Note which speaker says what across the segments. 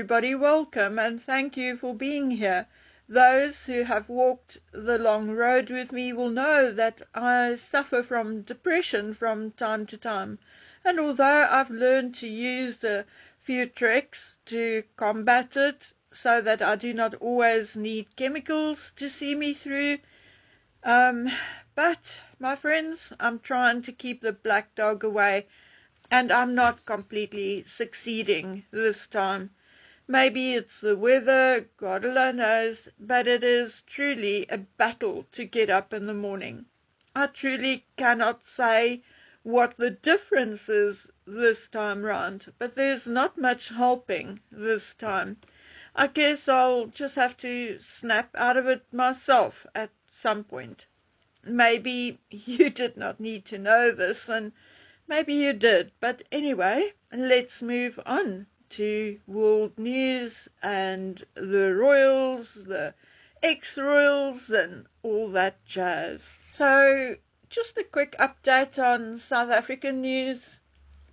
Speaker 1: everybody, welcome and thank you for being here. Those who have walked the long road with me will know that I suffer from depression from time to time, and although I've learned to use a few tricks to combat it so that I do not always need chemicals to see me through, but my friends, I'm trying to keep the black dog away, and I'm not completely succeeding this time. Maybe it's the weather, God alone knows, but it is truly a battle to get up in the morning. I truly cannot say what the difference is this time round, but there's not much helping this time. I guess I'll just have to snap out of it myself at some point. Maybe you did not need to know this, and maybe you did, but anyway, let's move on to world news and the royals, the ex-royals, and all that jazz. So, just a quick update on South African news.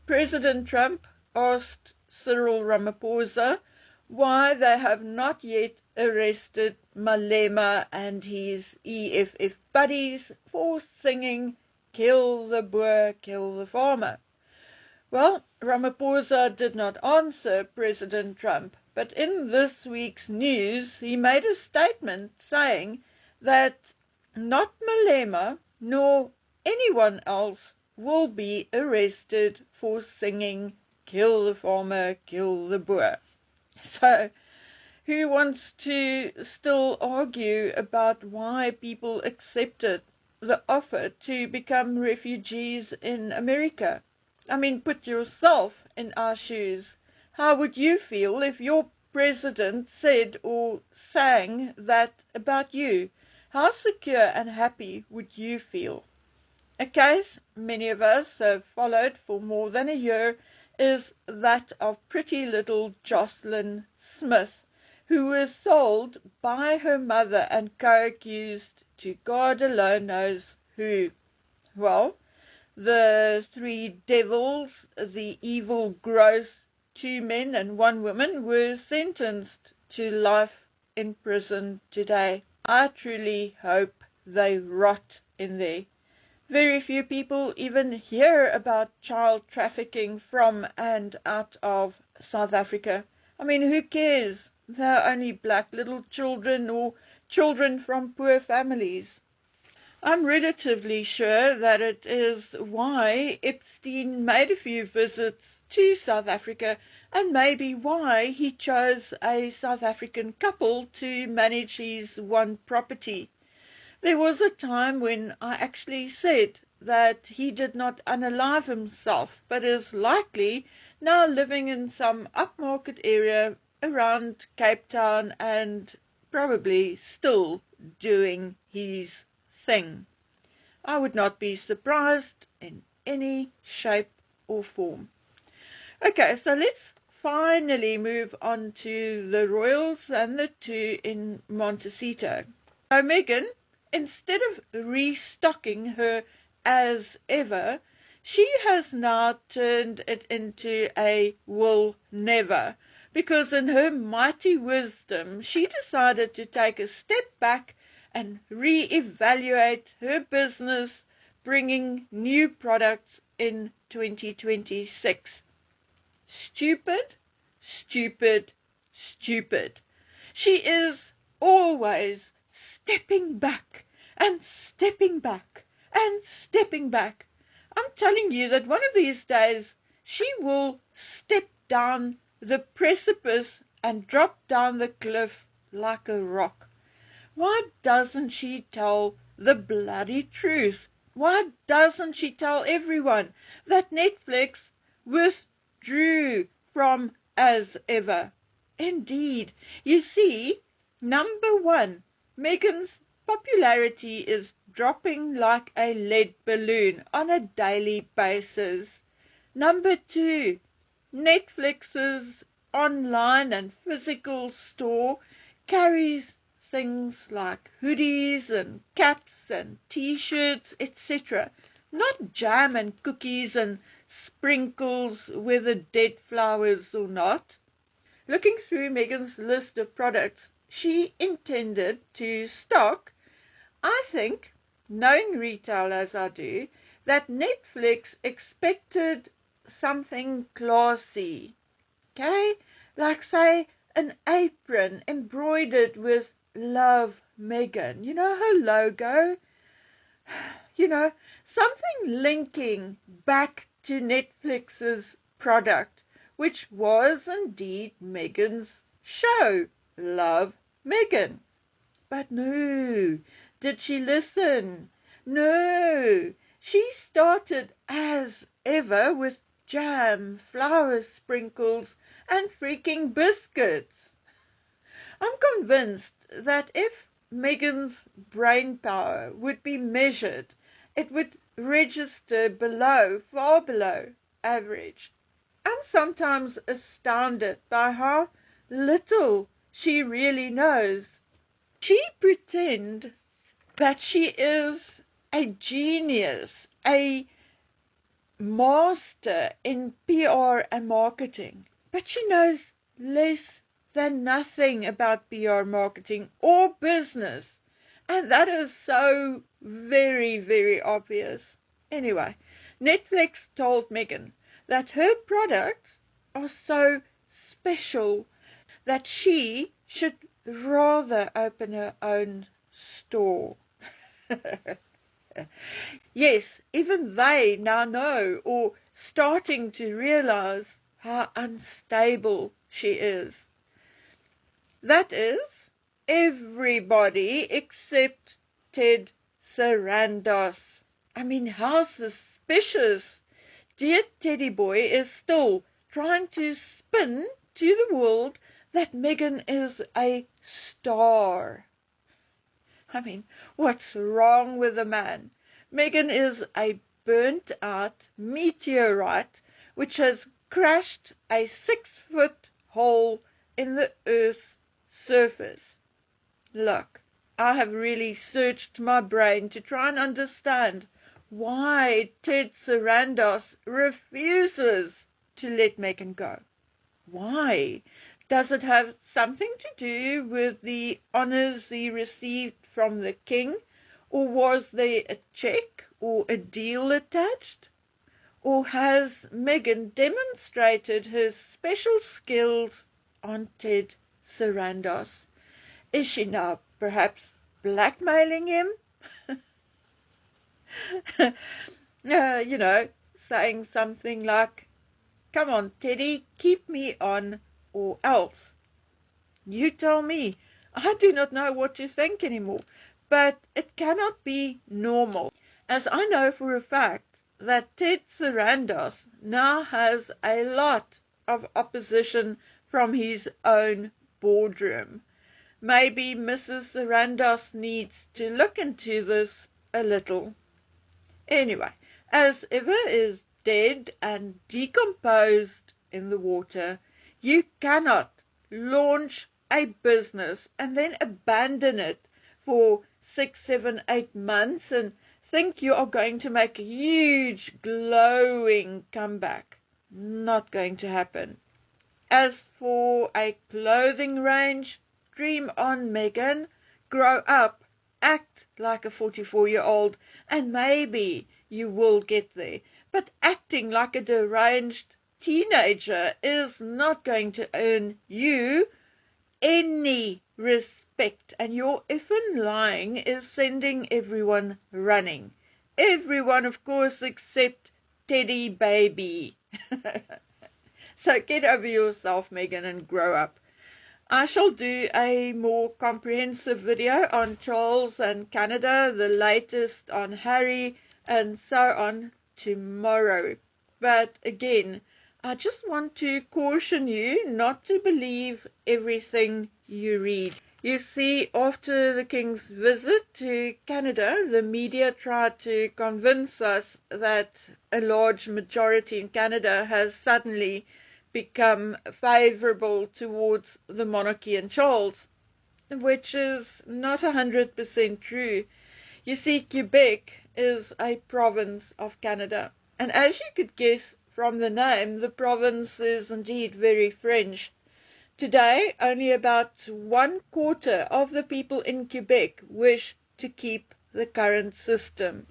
Speaker 1: President Trump asked Cyril Ramaphosa why they have not yet arrested Malema and his EFF buddies for singing "Kill the Boer, kill the farmer." Well, Ramaphosa did not answer President Trump, but in this week's news he made a statement saying that not Malema nor anyone else will be arrested for singing "Kill the farmer, kill the Boer." So, who wants to still argue about why people accepted the offer to become refugees in America? I mean, put yourself in our shoes. How would you feel if your president said or sang that about you? How secure and happy would you feel? A case many of us have followed for more than a year is that of pretty little Jocelyn Smith, who was sold by her mother and co-accused to God alone knows who. Well, the three devils, the evil gross 2 men and 1 woman, were sentenced to life in prison today. I truly hope they rot in there. Very few people even hear about child trafficking from and out of South Africa. I mean, who cares? They're only black little children or children from poor families. I'm relatively sure that it is why Epstein made a few visits to South Africa, and maybe why he chose a South African couple to manage his one property. There was a time when I actually said that he did not unalive himself, but is likely now living in some upmarket area around Cape Town and probably still doing his thing. I would not be surprised in any shape or form. Okay, so let's finally move on to the royals and the two in Montecito. So Meghan, instead of restocking her as ever, she has now turned it into a will never, because in her mighty wisdom she decided to take a step back and re-evaluate her business, bringing new products in 2026. Stupid, stupid, stupid. She is always stepping back and stepping back and stepping back. I'm telling you that one of these days she will step down the precipice and drop down the cliff like a rock. Why doesn't she tell the bloody truth? Why doesn't she tell everyone that Netflix withdrew from As Ever? Indeed, you see, number 1, Meghan's popularity is dropping like a lead balloon on a daily basis. Number 2, Netflix's online and physical store carries things like hoodies and caps and t-shirts, etc. Not jam and cookies and sprinkles, whether dead flowers or not. looking through Meghan's list of products she intended to stock, I think, knowing retail as I do, that Netflix expected something classy, okay? Like, say, an apron embroidered with "Love Meghan," you know, her logo, you know, something linking back to Netflix's product, which was indeed Meghan's show, Love Meghan. But no, did she listen? No, she started as ever with jam, flour sprinkles, and freaking biscuits. I'm convinced that if Meghan's brain power would be measured, it would register below, far below average. I'm sometimes astounded by how little she really knows. She pretends that she is a genius, a master in PR and marketing, but she knows less than nothing about PR marketing or business, and that is so very, very obvious. Anyway, Netflix told Meghan that her products are so special that she should rather open her own store. Yes, even they now know, or starting to realize, how unstable she is. That is, everybody except Ted Sarandos. I mean, how suspicious. Dear Teddy boy is still trying to spin to the world that Meghan is a star. I mean, what's wrong with the man? Meghan is a burnt-out meteorite which has crashed a 6-foot hole in the Earth's surface. Look, I have really searched my brain to try and understand why Ted Sarandos refuses to let Meghan go. Why? Does it have something to do with the honours he received from the king? Or was there a cheque or a deal attached? Or has Meghan demonstrated her special skills on Ted Sarandos? Is she now perhaps blackmailing him? You know, saying something like, "Come on, Teddy, keep me on, or else." You tell me. I do not know what to think anymore, but it cannot be normal, as I know for a fact that Ted Sarandos now has a lot of opposition from his own boardroom. Maybe Mrs. Sarandos needs to look into this a little. Anyway, as ever is dead and decomposed in the water, you cannot launch a business and then abandon it for 6, 7, 8 months and think you are going to make a huge glowing comeback. Not going to happen. As for a clothing range, dream on, Meghan. Grow up, act like a 44-year-old, and maybe you will get there. But acting like a deranged teenager is not going to earn you any respect, and your effing lying is sending everyone running. Everyone, of course, except Teddy baby. So get over yourself, Meghan, and grow up. I shall do a more comprehensive video on Charles and Canada, the latest on Harry, and so on tomorrow. But again, I just want to caution you not to believe everything you read. You see, after the King's visit to Canada, the media tried to convince us that a large majority in Canada has suddenly become favourable towards the monarchy and Charles, which is not 100% true. You see, Quebec is a province of Canada, and as you could guess from the name, the province is indeed very French. Today, only about 1/4 of the people in Quebec wish to keep the current system.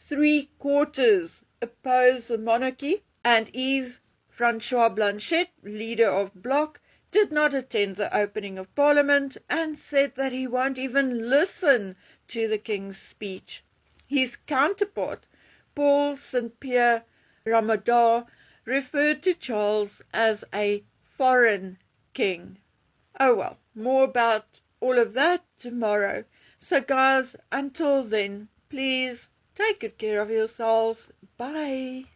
Speaker 1: 3/4 oppose the monarchy, and Yves-François Blanchet, leader of Bloc, did not attend the opening of Parliament and said that he won't even listen to the King's speech. His counterpart, Paul Saint-Pierre Ramador, referred to Charles as a foreign king. Oh well, more about all of that tomorrow. So guys, until then, please take good care of yourselves. Bye.